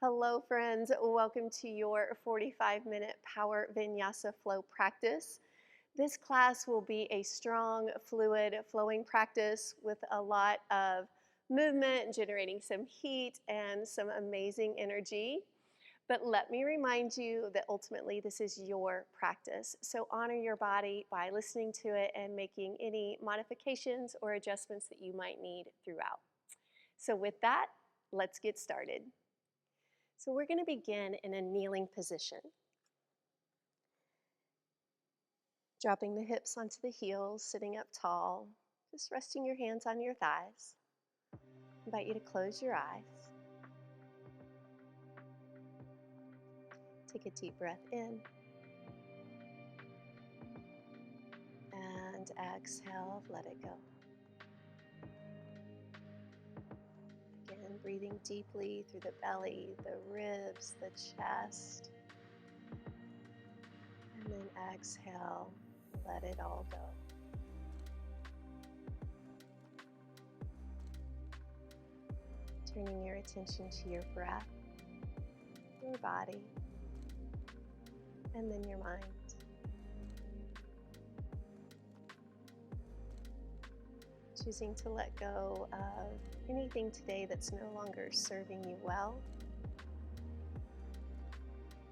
Hello, friends. Welcome to your 45-minute Power Vinyasa flow practice. This class will be a strong, fluid, flowing practice with a lot of movement, generating some heat and some amazing energy. But let me remind you that ultimately this is your practice. So honor your body by listening to it and making any modifications or adjustments that you might need throughout. So with that, let's get started. So we're going to begin in a kneeling position. Dropping the hips onto the heels, sitting up tall, just resting your hands on your thighs. I invite you to close your eyes. Take a deep breath in. And exhale, let it go. Again, breathing deeply through the belly, the ribs, the chest. And then exhale, let it all go. Turning your attention to your breath, your body, and then your mind. Choosing to let go of anything today that's no longer serving you well.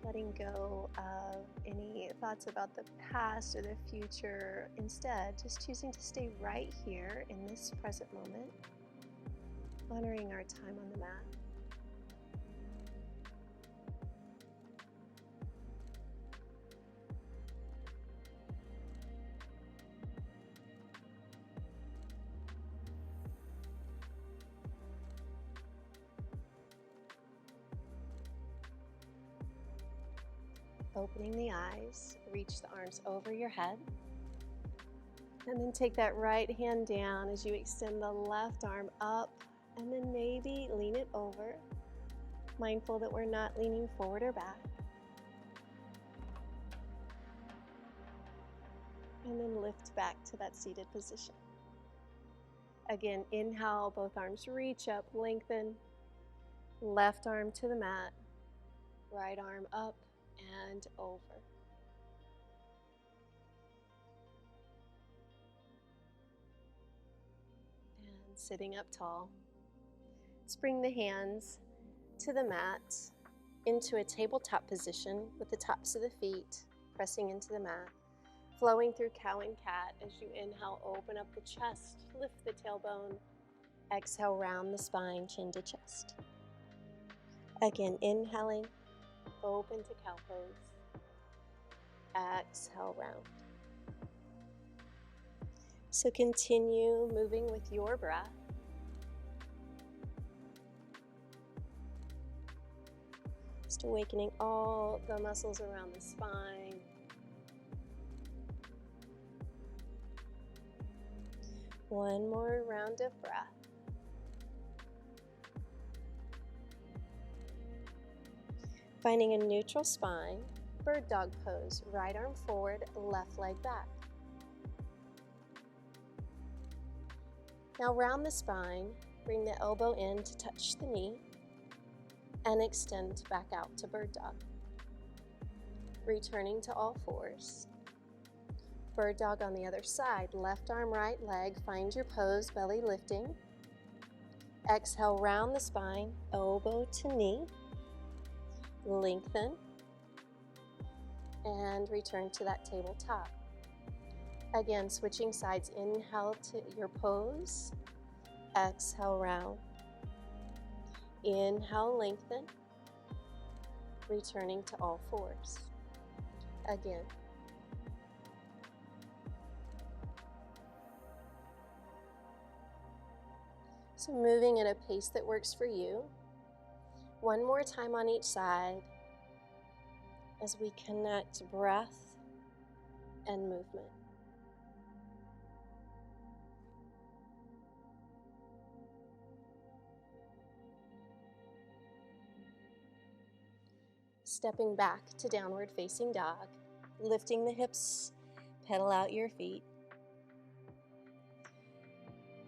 Letting go of any thoughts about the past or the future. Instead, just choosing to stay right here in this present moment, honoring our time on the mat. Opening the eyes, reach the arms over your head, and then take that right hand down as you extend the left arm up, and then maybe lean it over, mindful that we're not leaning forward or back. And then lift back to that seated position. Again, inhale, both arms reach up, lengthen, left arm to the mat, right arm up and over. And sitting up tall. Let's bring the hands to the mat into a tabletop position with the tops of the feet pressing into the mat. Flowing through cow and cat as you inhale, open up the chest, lift the tailbone. Exhale, round the spine, chin to chest. Again, inhaling, open to cow pose. Exhale, round. So continue moving with your breath. Just awakening all the muscles around the spine. One more round of breath. Finding a neutral spine, bird dog pose, right arm forward, left leg back. Now round the spine, bring the elbow in to touch the knee, and extend back out to bird dog. Returning to all fours. Bird dog on the other side, left arm, right leg, find your pose, belly lifting. Exhale, round the spine, elbow to knee. Lengthen and return to that tabletop. Again, switching sides, inhale to your pose, exhale, round. Inhale, lengthen, returning to all fours. Again. So moving at a pace that works for you. One more time on each side as we connect breath and movement. Stepping back to downward facing dog, lifting the hips, pedal out your feet.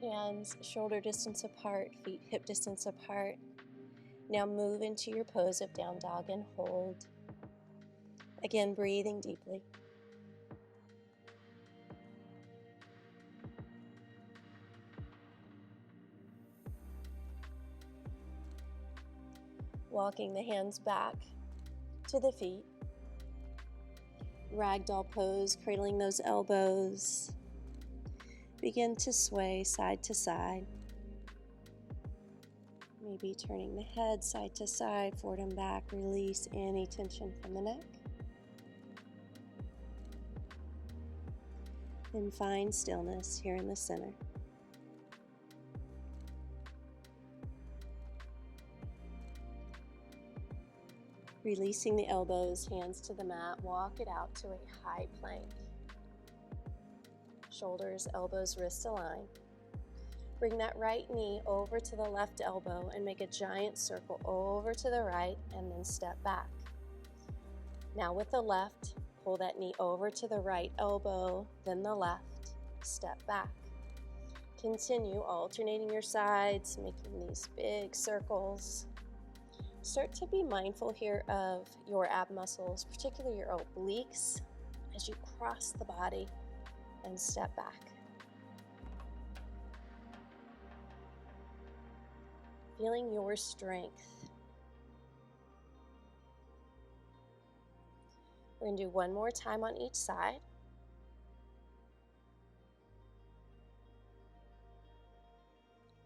Hands shoulder distance apart, feet hip distance apart. Now move into your pose of down dog and hold. Again, breathing deeply. Walking the hands back to the feet. Ragdoll pose, cradling those elbows. Begin to sway side to side. Maybe turning the head side to side, forward and back. Release any tension from the neck. Then find stillness here in the center. Releasing the elbows, hands to the mat, walk it out to a high plank. Shoulders, elbows, wrists align. Bring that right knee over to the left elbow and make a giant circle over to the right and then step back. Now with the left, pull that knee over to the right elbow, then the left, step back. Continue alternating your sides, making these big circles. Start to be mindful here of your ab muscles, particularly your obliques, as you cross the body and step back. Feeling your strength. We're going to do one more time on each side.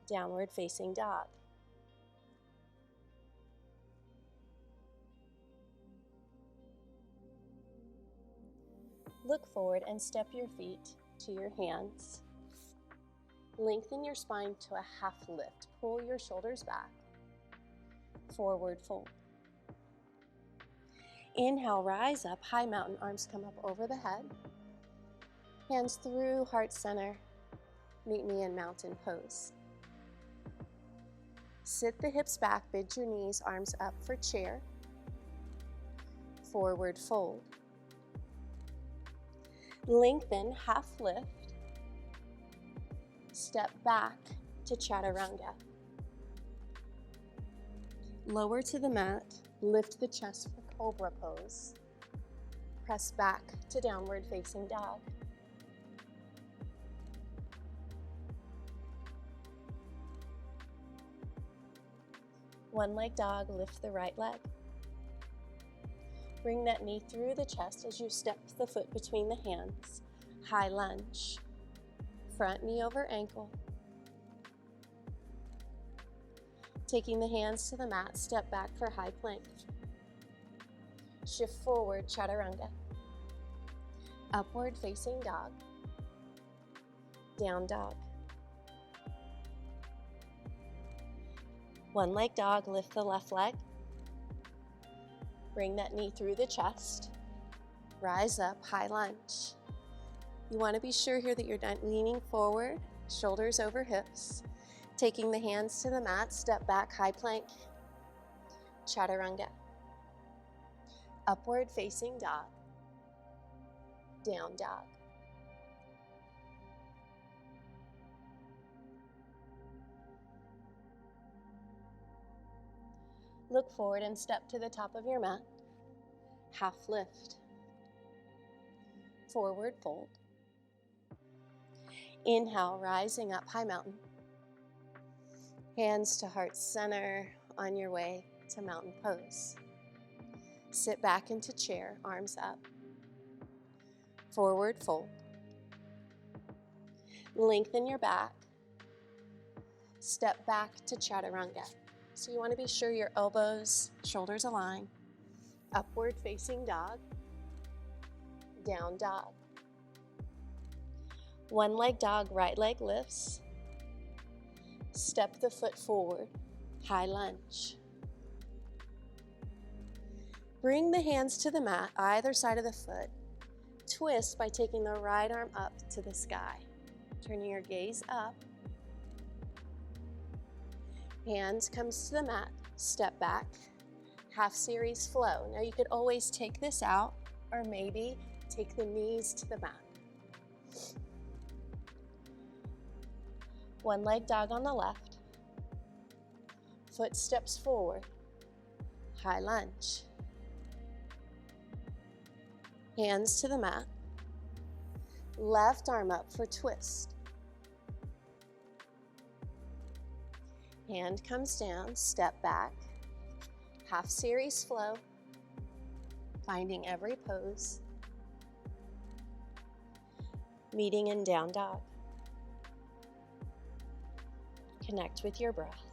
Downward facing dog. Look forward and step your feet to your hands. Lengthen your spine to a half lift. Pull your shoulders back. Forward fold. Inhale, rise up, high mountain, arms come up over the head. Hands through heart center. Meet me in mountain pose. Sit the hips back, bend your knees, arms up for chair. Forward fold. Lengthen, half lift. Step back to chaturanga. Lower to the mat, lift the chest for cobra pose. Press back to downward facing dog. One leg dog, lift the right leg. Bring that knee through the chest as you step the foot between the hands. High lunge. Front knee over ankle. Taking the hands to the mat, step back for high plank. Shift forward, chaturanga. Upward facing dog. Down dog. One leg dog, lift the left leg. Bring that knee through the chest. Rise up, high lunge. You want to be sure here that you're not leaning forward, shoulders over hips. Taking the hands to the mat, step back, high plank. Chaturanga. Upward facing dog. Down dog. Look forward and step to the top of your mat. Half lift. Forward fold. Inhale, rising up, high mountain. Hands to heart center on your way to mountain pose. Sit back into chair, arms up. Forward fold. Lengthen your back. Step back to chaturanga. So you want to be sure your elbows, shoulders align. Upward facing dog. Down dog. One leg dog, right leg lifts. Step the foot forward, high lunge. Bring the hands to the mat, either side of the foot. Twist by taking the right arm up to the sky. Turning your gaze up. Hands comes to the mat, step back, half series flow. Now you could always take this out or maybe take the knees to the mat. One leg dog on the left. Foot steps forward, high lunge. Hands to the mat. Left arm up for twist. Hand comes down, step back. Half series flow, finding every pose. Meeting in down dog. Connect with your breath.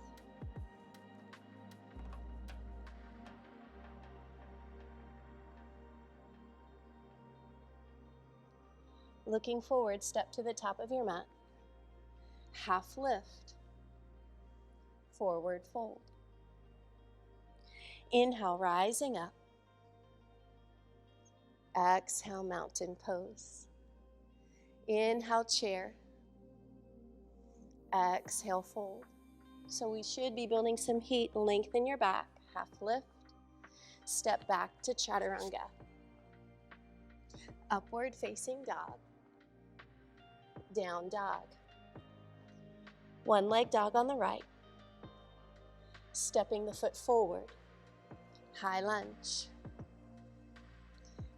Looking forward, step to the top of your mat. Half lift. Forward fold. Inhale, rising up. Exhale, mountain pose. Inhale, chair. Exhale, fold. So we should be building some heat. Lengthen your back. Half lift. Step back to chaturanga. Upward facing dog. Down dog. One leg dog on the right. Stepping the foot forward. High lunge.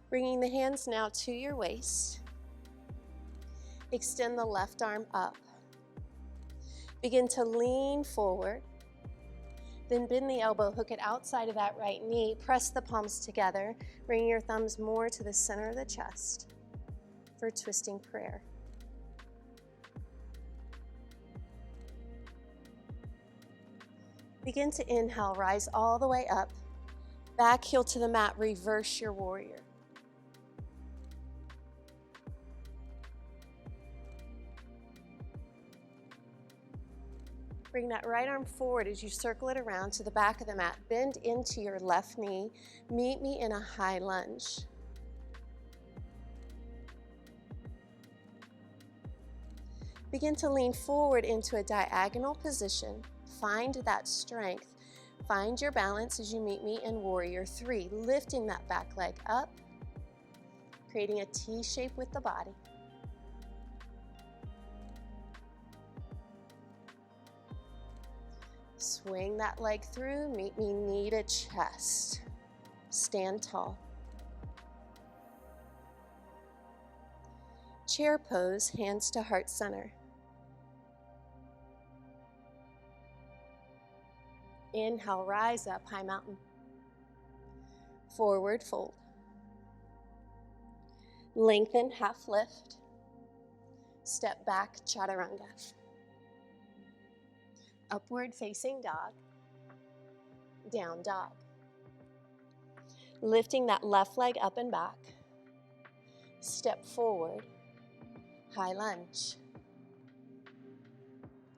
Bringing the hands now to your waist. Extend the left arm up. Begin to lean forward. Then bend the elbow, hook it outside of that right knee. Press the palms together. Bring your thumbs more to the center of the chest for twisting prayer. Begin to inhale, rise all the way up. Back heel to the mat, reverse your warrior. Bring that right arm forward as you circle it around to the back of the mat. Bend into your left knee. Meet me in a high lunge. Begin to lean forward into a diagonal position. Find that strength. Find your balance as you meet me in warrior three, lifting that back leg up, creating a T shape with the body. Swing that leg through, meet me knee to chest. Stand tall. Chair pose, hands to heart center. Inhale, rise up, high mountain. Forward fold. Lengthen, half lift. Step back, chaturanga. Upward facing dog. Down dog. Lifting that left leg up and back. Step forward, high lunge.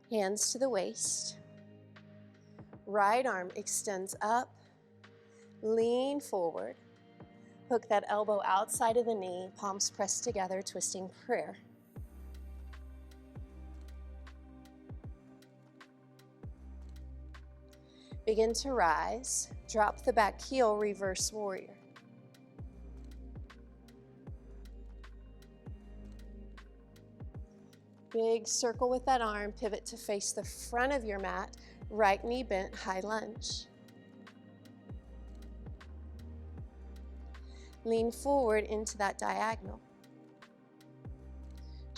Hands to the waist. Right arm extends up, lean forward. Hook that elbow outside of the knee, palms pressed together, twisting prayer. Begin to rise, drop the back heel, reverse warrior. Big circle with that arm, pivot to face the front of your mat, right knee bent, high lunge. Lean forward into that diagonal.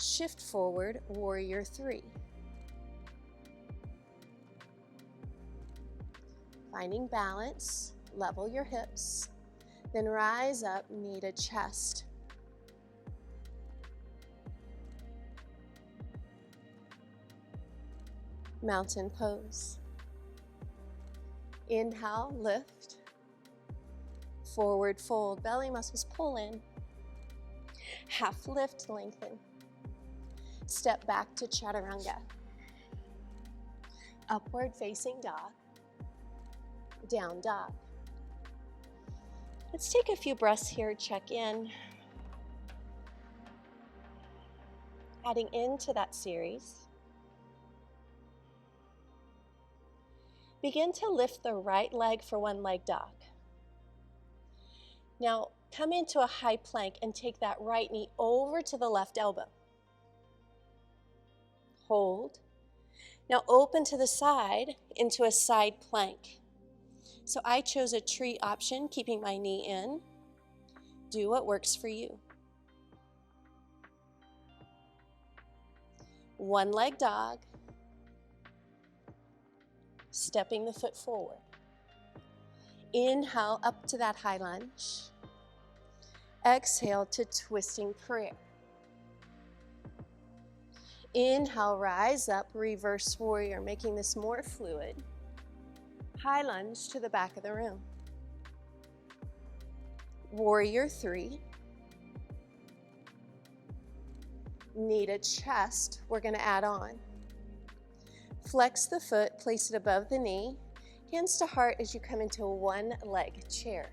Shift forward, warrior three. Finding balance, level your hips, then rise up, knee to chest. Mountain pose. Inhale, lift. Forward fold, belly muscles pull in. Half lift, lengthen. Step back to chaturanga. Upward facing dog. Down dog. Let's take a few breaths here, check in. Adding into that series. Begin to lift the right leg for one leg dog. Now come into a high plank and take that right knee over to the left elbow. Hold. Now open to the side into a side plank. So I chose a tree option, keeping my knee in. Do what works for you. One leg dog, stepping the foot forward. Inhale up to that high lunge. Exhale to twisting prayer. Inhale, rise up, reverse warrior, making this more fluid. High lunge to the back of the room. Warrior 3. Knee to chest, we're going to add on. Flex the foot, place it above the knee. Hands to heart as you come into a one-leg chair.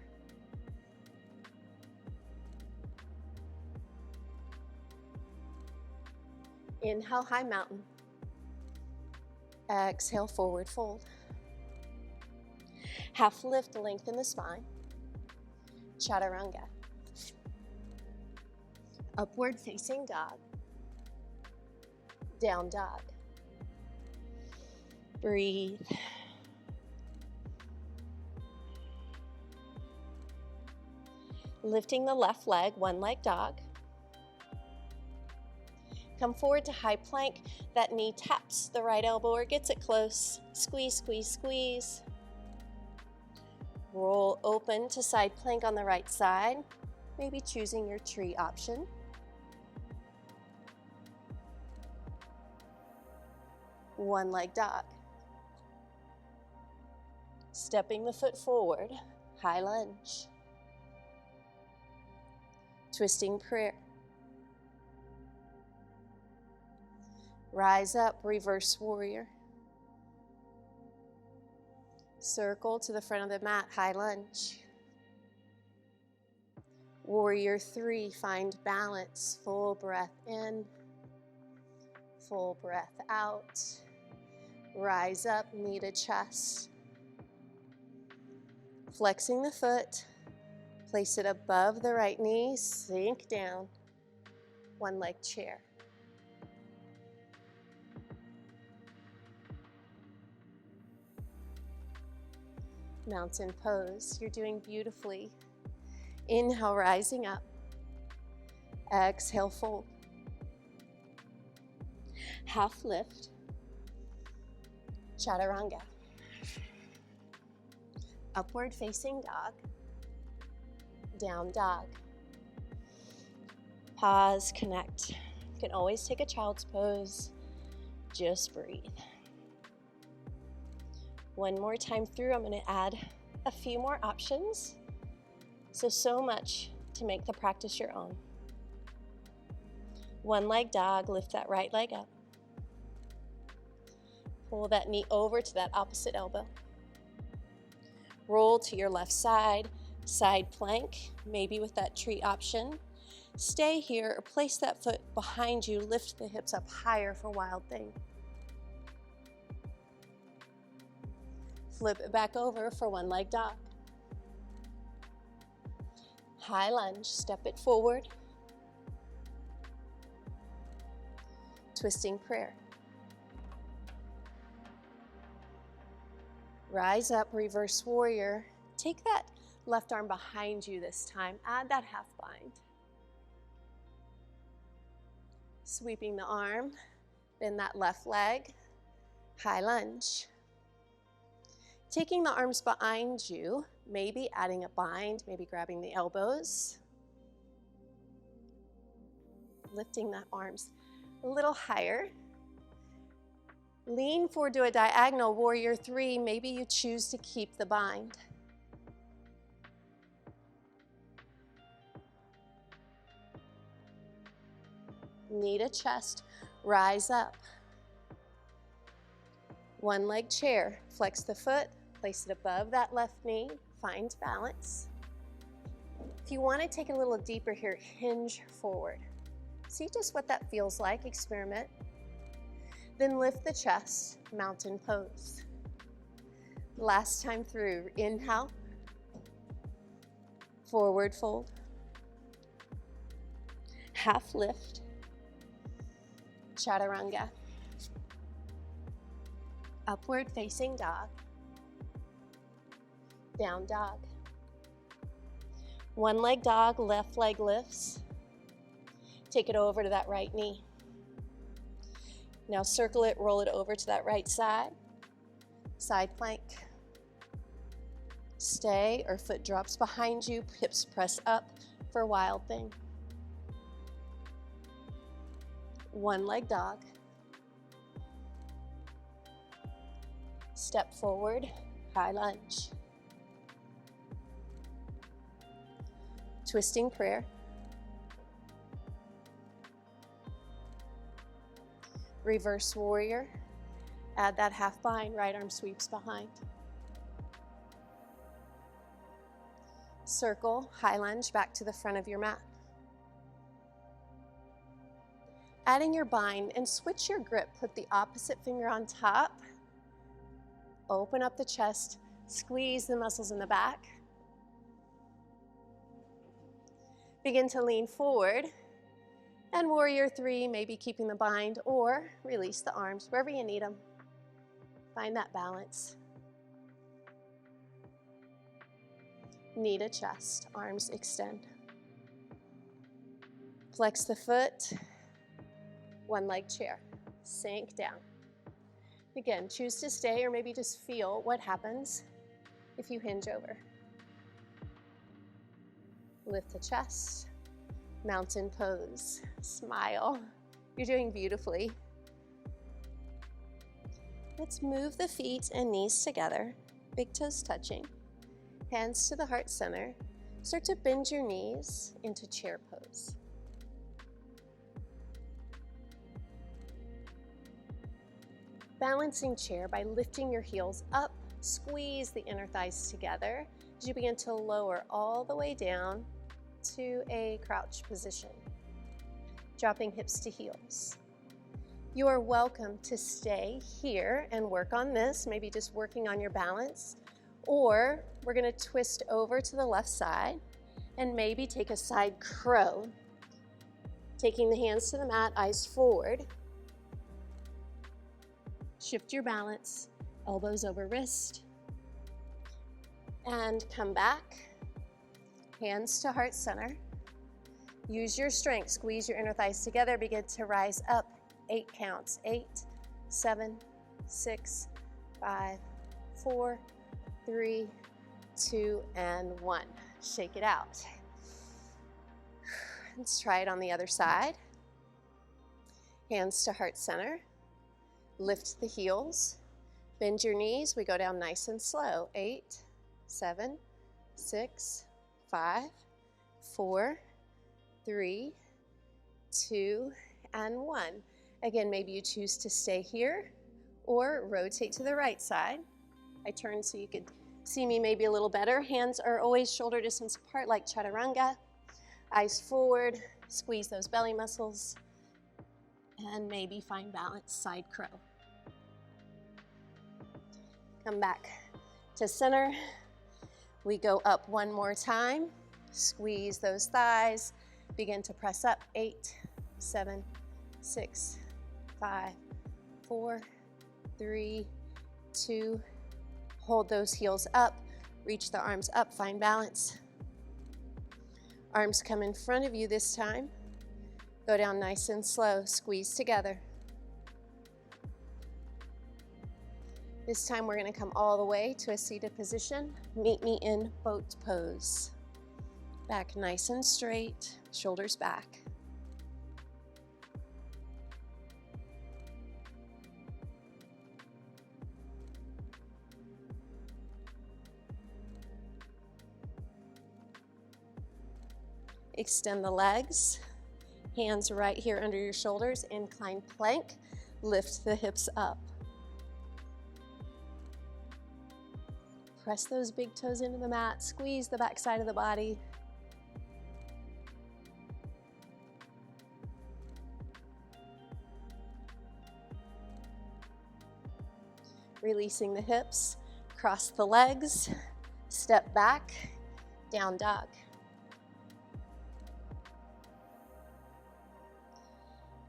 Inhale, high mountain. Exhale, forward fold. Half lift, lengthen the spine. Chaturanga. Upward facing dog. Down dog. Breathe. Lifting the left leg, one leg dog. Come forward to high plank. That knee taps the right elbow or gets it close. Squeeze, squeeze, squeeze. Roll open to side plank on the right side, maybe choosing your tree option. One leg dog. Stepping the foot forward, high lunge. Twisting prayer. Rise up, reverse warrior. Circle to the front of the mat, high lunge. Warrior 3, find balance. Full breath in, full breath out. Rise up, knee to chest. Flexing the foot, place it above the right knee, sink down. One leg chair. Mountain pose, you're doing beautifully. Inhale, rising up. Exhale, fold. Half lift. Chaturanga. Upward facing dog. Down dog. Pause, connect. You can always take a child's pose. Just breathe. One more time through, I'm going to add a few more options. So much to make the practice your own. One leg dog, lift that right leg up. Pull that knee over to that opposite elbow. Roll to your left side, side plank, maybe with that tree option. Stay here or place that foot behind you, lift the hips up higher for wild thing. Flip it back over for one leg dog. High lunge, step it forward. Twisting prayer. Rise up, reverse warrior. Take that left arm behind you this time. Add that half bind. Sweeping the arm, bend that left leg. High lunge. Taking the arms behind you, maybe adding a bind, maybe grabbing the elbows. Lifting the arms a little higher. Lean forward to a diagonal, warrior 3. Maybe you choose to keep the bind. Knee to chest, rise up. One leg chair, flex the foot, place it above that left knee, find balance. If you want to take it a little deeper here, hinge forward. See just what that feels like, experiment. Then lift the chest, mountain pose. Last time through, inhale, forward fold, half lift, chaturanga. Upward facing dog. Down dog. One leg dog, left leg lifts. Take it over to that right knee. Now circle it, roll it over to that right side. Side plank. Stay or foot drops behind you, hips press up for wild thing. One leg dog. Step forward, high lunge. Twisting prayer. Reverse warrior. Add that half bind, right arm sweeps behind. Circle, high lunge back to the front of your mat. Adding your bind and switch your grip. Put the opposite finger on top. Open up the chest, squeeze the muscles in the back. Begin to lean forward. And warrior three, maybe keeping the bind or release the arms wherever you need them. Find that balance. Knee to chest, arms extend. Flex the foot, one leg chair, sink down. Again, choose to stay or maybe just feel what happens if you hinge over. Lift the chest, mountain pose, smile. You're doing beautifully. Let's move the feet and knees together, big toes touching. Hands to the heart center. Start to bend your knees into chair pose. Balancing chair by lifting your heels up, squeeze the inner thighs together as you begin to lower all the way down to a crouch position. Dropping hips to heels. You are welcome to stay here and work on this, maybe just working on your balance, or we're going to twist over to the left side and maybe take a side crow. Taking the hands to the mat, eyes forward. Shift your balance, elbows over wrist. And come back, hands to heart center. Use your strength, squeeze your inner thighs together, begin to rise up. 8 counts, 8, 7, 6, 5, 4, 3, 2, and 1. Shake it out. Let's try it on the other side. Hands to heart center. Lift the heels. Bend your knees. We go down nice and slow. 8, 7, 6, 5, 4, 3, 2, and 1. Again, maybe you choose to stay here or rotate to the right side. I turn so you could see me maybe a little better. Hands are always shoulder distance apart like chaturanga. Eyes forward, squeeze those belly muscles, and maybe find balance, side crow. Come back to center. We go up one more time. Squeeze those thighs. Begin to press up. 8, 7, 6, 5, 4, 3, 2. Hold those heels up. Reach the arms up. Find balance. Arms come in front of you this time. Go down nice and slow. Squeeze together. This time we're going to come all the way to a seated position. Meet me in boat pose. Back nice and straight. Shoulders back. Extend the legs, hands right here under your shoulders, incline plank, lift the hips up. Press those big toes into the mat, squeeze the back side of the body. Releasing the hips, cross the legs, step back, down dog.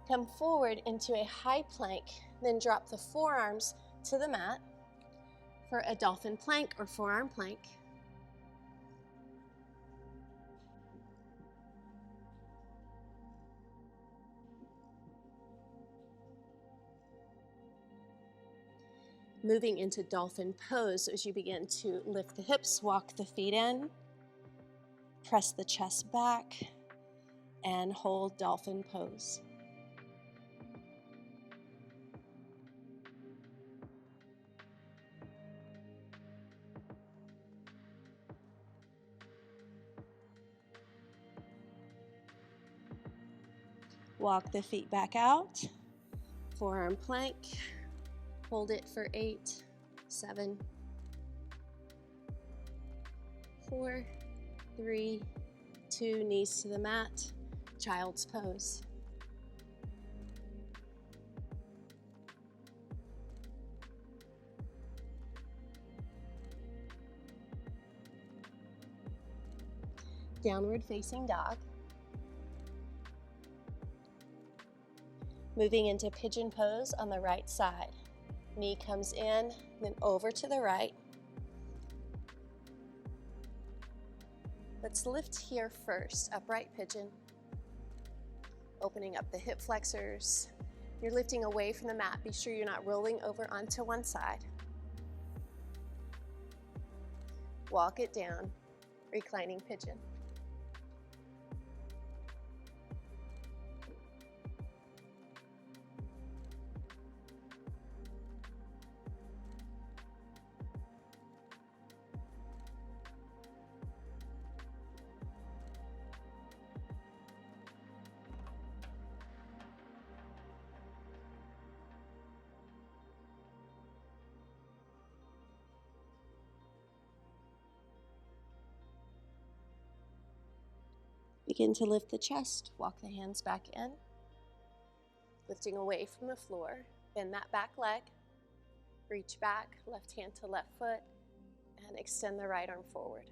Come forward into a high plank, then drop the forearms to the mat for a dolphin plank or forearm plank. Moving into dolphin pose as you begin to lift the hips, walk the feet in, press the chest back, and hold dolphin pose. Walk the feet back out, forearm plank, hold it for 8, 7, 4, 3, 2, knees to the mat, child's pose. Downward facing dog. Moving into pigeon pose on the right side. Knee comes in, then over to the right. Let's lift here first, upright pigeon. Opening up the hip flexors. You're lifting away from the mat. Be sure you're not rolling over onto one side. Walk it down, reclining pigeon. Begin to lift the chest, walk the hands back in, lifting away from the floor. Bend that back leg, reach back, left hand to left foot, and extend the right arm forward.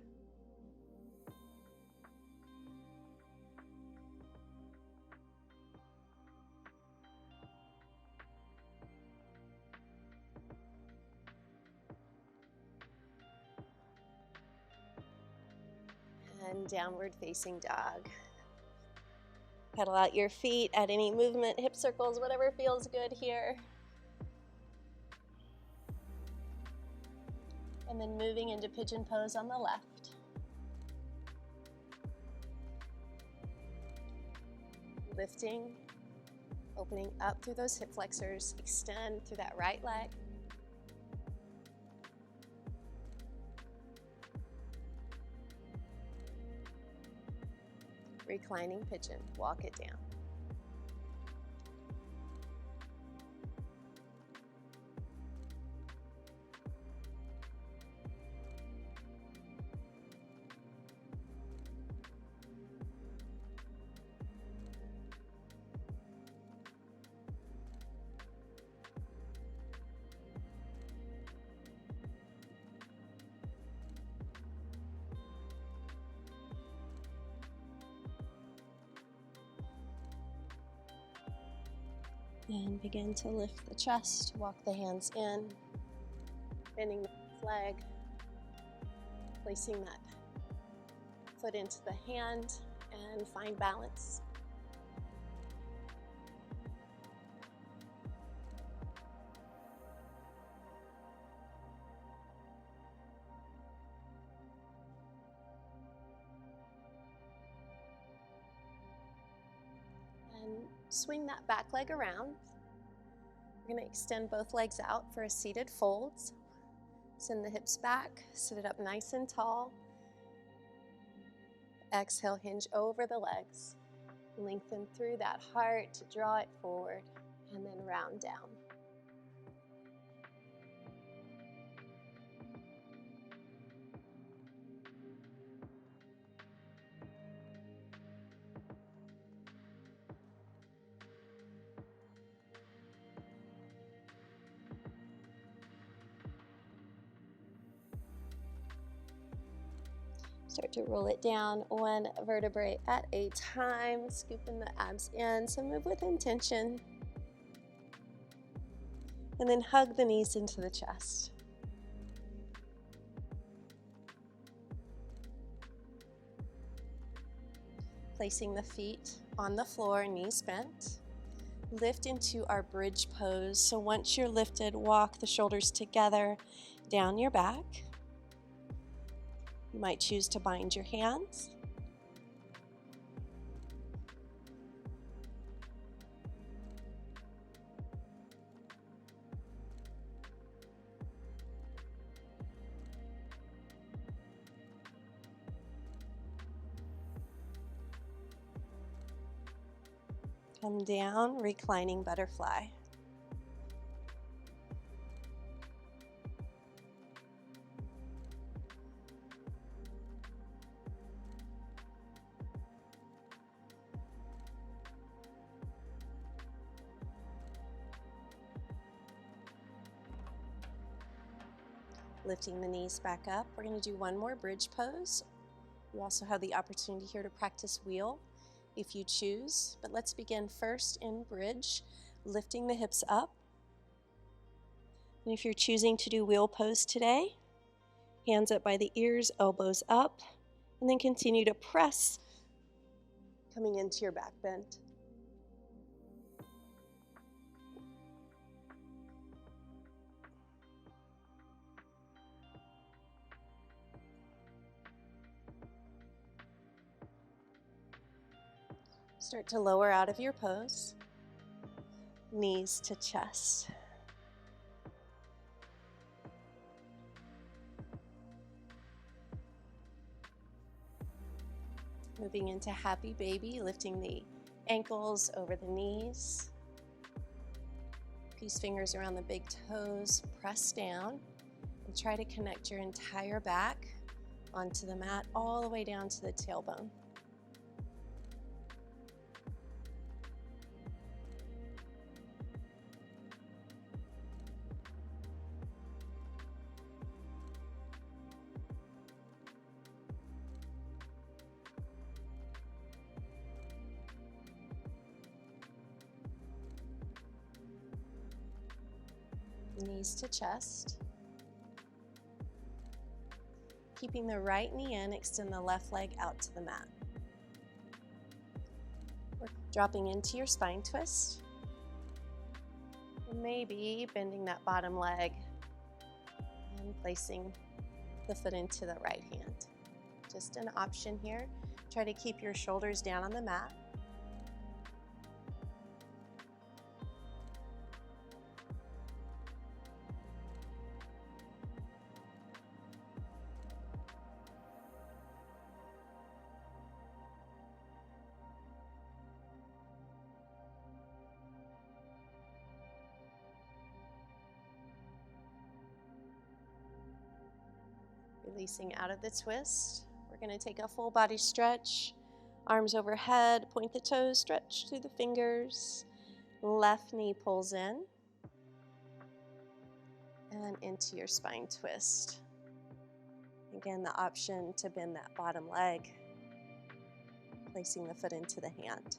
And downward facing dog. Pedal out your feet, add any movement, hip circles, whatever feels good here. And then moving into pigeon pose on the left. Lifting, opening up through those hip flexors, extend through that right leg. Reclining pigeon, walk it down. And begin to lift the chest, walk the hands in, bending the leg, placing that foot into the hand, and find balance. And swing that back leg around. We're going to extend both legs out for a seated fold. Send the hips back, sit it up nice and tall. Exhale, hinge over the legs. Lengthen through that heart to draw it forward, and then round down. Start to roll it down one vertebrae at a time, scooping the abs in, so move with intention. And then hug the knees into the chest. Placing the feet on the floor, knees bent. Lift into our bridge pose. So once you're lifted, walk the shoulders together down your back. You might choose to bind your hands. Come down, reclining butterfly. Lifting the knees back up. We're going to do one more bridge pose. You also have the opportunity here to practice wheel if you choose, but let's begin first in bridge, lifting the hips up. And if you're choosing to do wheel pose today, hands up by the ears, elbows up, and then continue to press, coming into your back bend. Start to lower out of your pose, knees to chest. Moving into happy baby, lifting the ankles over the knees. Peace fingers around the big toes, press down, and try to connect your entire back onto the mat all the way down to the tailbone. Knees to chest. Keeping the right knee in, extend the left leg out to the mat. We're dropping into your spine twist. And maybe bending that bottom leg and placing the foot into the right hand. Just an option here. Try to keep your shoulders down on the mat. Releasing out of the twist. We're going to take a full body stretch. Arms overhead, point the toes, stretch through the fingers. Left knee pulls in. And into your spine twist. Again, the option to bend that bottom leg, placing the foot into the hand.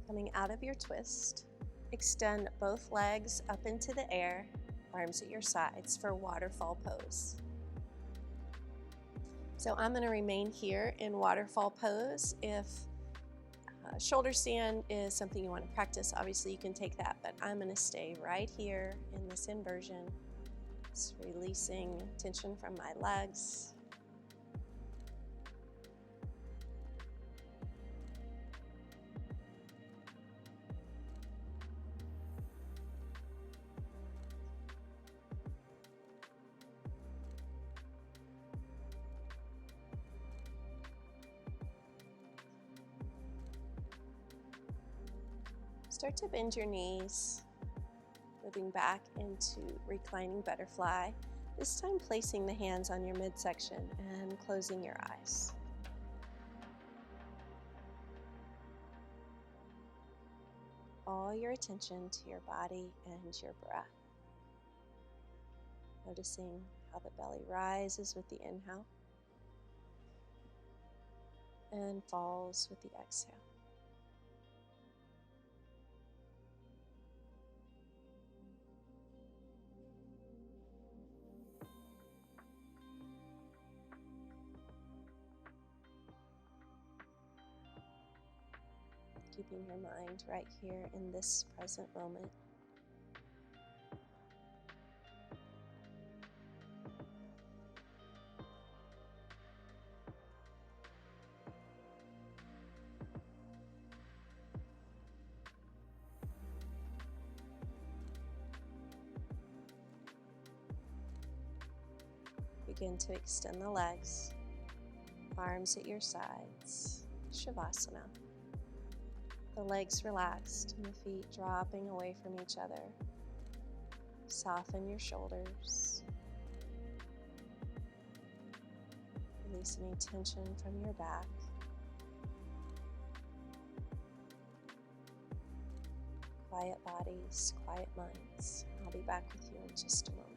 Coming out of your twist, extend both legs up into the air, arms at your sides for waterfall pose. So I'm going to remain here in waterfall pose. If shoulder stand is something you want to practice, obviously you can take that, but I'm going to stay right here in this inversion, just releasing tension from my legs. Start to bend your knees, Moving back into reclining butterfly, this time placing the hands on your midsection and closing your eyes. All your attention to your body and your breath. Noticing how the belly rises with the inhale and falls with the exhale. Keeping your mind right here in this present moment. Begin to extend the legs, arms at your sides, Shavasana. The legs relaxed and the feet dropping away from each other. Soften your shoulders. Release any tension from your back. Quiet bodies, quiet minds. I'll be back with you in just a moment.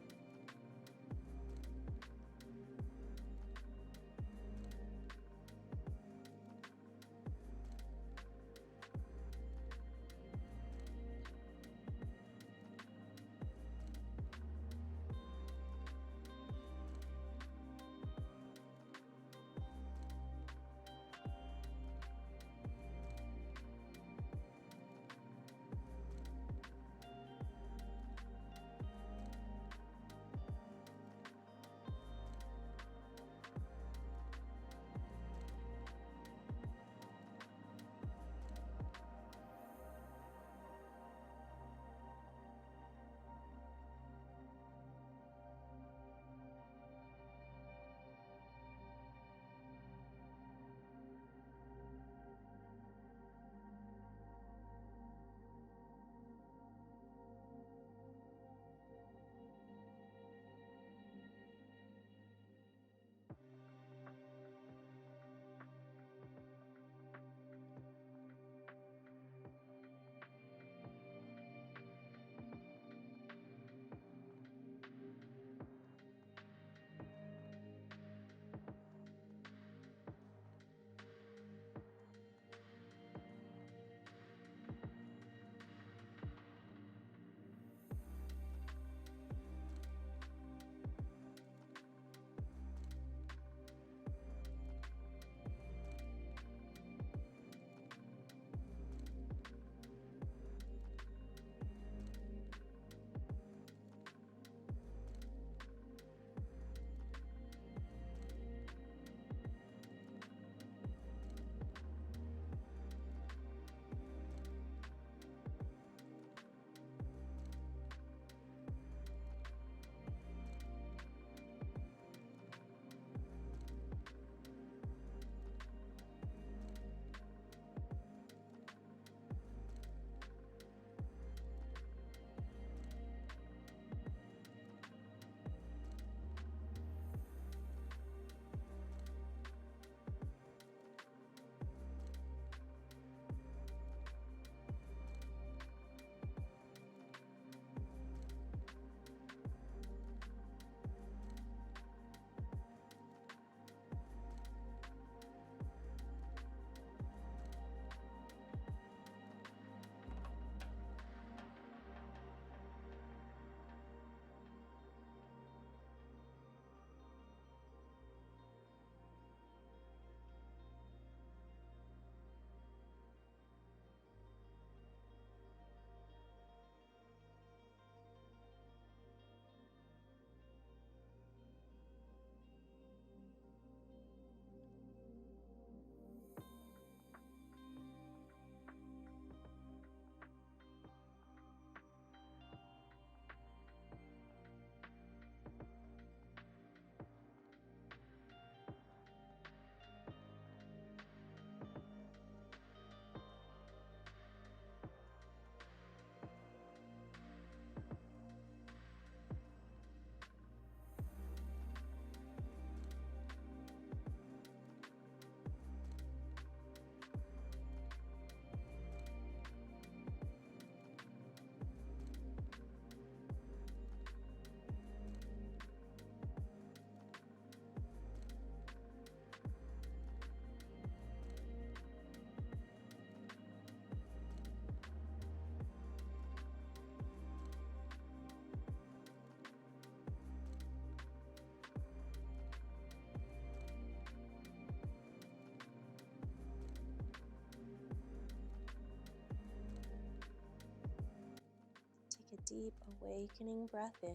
deep awakening breath in,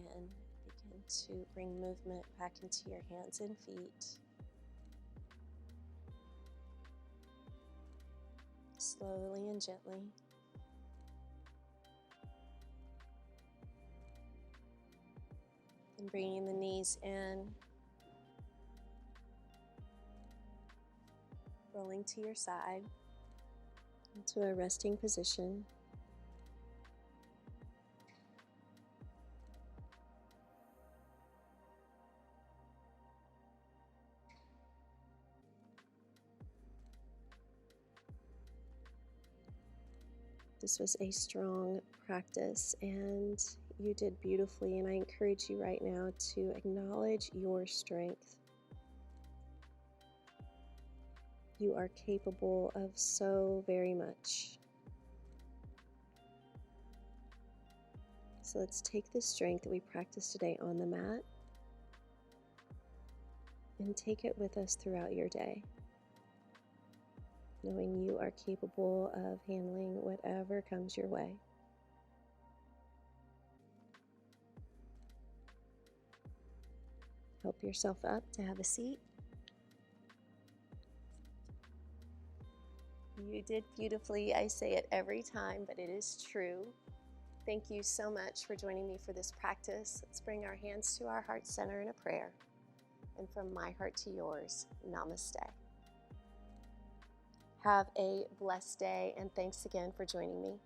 begin to bring movement back into your hands and feet. Slowly and gently. And bringing the knees in, rolling to your side into a resting position. This was a strong practice and you did beautifully, and I encourage you right now to acknowledge your strength. You are capable of so very much. So let's take the strength that we practiced today on the mat and take it with us throughout your day, knowing you are capable of handling whatever comes your way. Help yourself up to have a seat. You did beautifully. I say it every time, but it is true. Thank you so much for joining me for this practice. Let's bring our hands to our heart center in a prayer. And from my heart to yours, namaste. Have a blessed day, and thanks again for joining me.